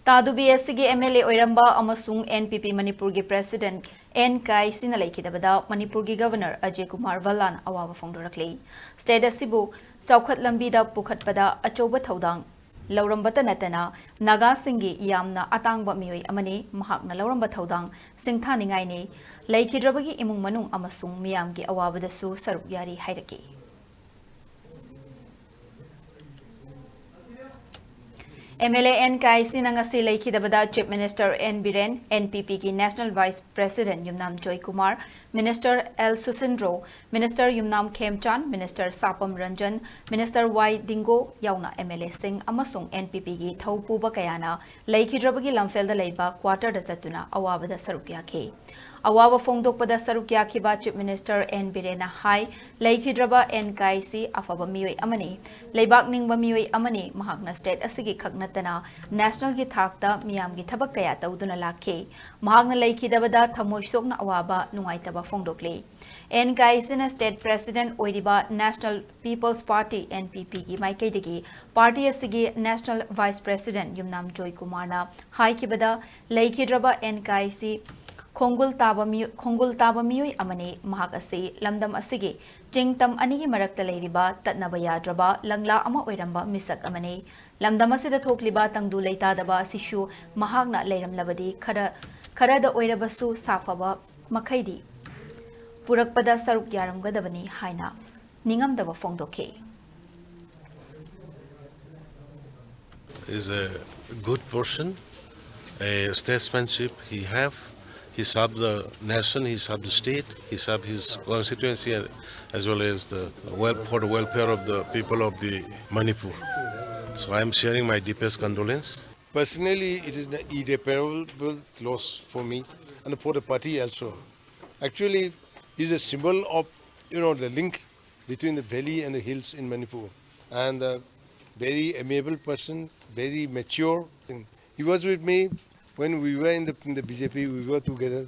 Tadubi MLA Oiramba Amasung NPP Manipur gi President N Kai Sinalaikidabada Manipur gi Governor Ajay Kumar Vallan Awaba Fongdorakli. State Asibu Chaukat Lambida Pukhatpada Achoba Thaudang Laurambata Natana Naga Singi Yamna Atangba Mioi Amani Mahakna Lauramba Thaudang Singthaningaini Laikidrabagi Imung Manung Amasung Miamgi Awabada Su Saruk Yari Haidaki. MLA N Kai Sinangasi Laikidabada Chief Minister N Biren, NPP ki National Vice President Yumnam Joy Kumar, Minister L Susindro, Minister Yumnam Khemchan, Minister Sapam Ranjan, Minister Y Dingo, Yauna MLA Singh Amasung NPP ki Thaupuba Kayana, Laikidrabagi Lamfelda Leiba, Quarter da Zatuna, Awabada Saruk Yaakhre. Awaba Fongdokpada Saruk Yaakhre Chief Minister N Birena Hai, Laikidraba N Kai Si Afaba Mioi Amani, Leibak Ningba Mioi Amani, Mahakna State Asigi Kagnatana, National gi Thakta, Miam gi Thabak Kaya Tauduna Lakhe, Mahakna Laikidabada Thamoisokna Awaba Nungaitaba Fongdokle. N Kai Sina State President Oiriba National People's Party NPP gi Maikaidagi, Party Asigi National Vice President Yumnam Joy Kumarna, Hai Kibada, Laikidraba N Kai Si Khongul taba miyoi amani mahak ase lamdam asige jingtam anigi marakta leiriba tatnaba yadraba langla ama oiramba misak amani lamdam asida thokliba tangdu leitadaba sishu mahakna leiramlabadi khara da oirabasu safaba makhaidi purakpada saruk yaramgadabani haina ningamdaba fongdokhe. Is a good person, a statesmanship he have. He served the nation, he served the state, he served his constituency as well as for the welfare of the people of the Manipur. So I am sharing my deepest condolence. Personally, it is an irreparable loss for me and for the party also. Actually, he is a symbol of, the link between the valley and the hills in Manipur. And a very amiable person, very mature. He was with me when we were in the BJP, we were together.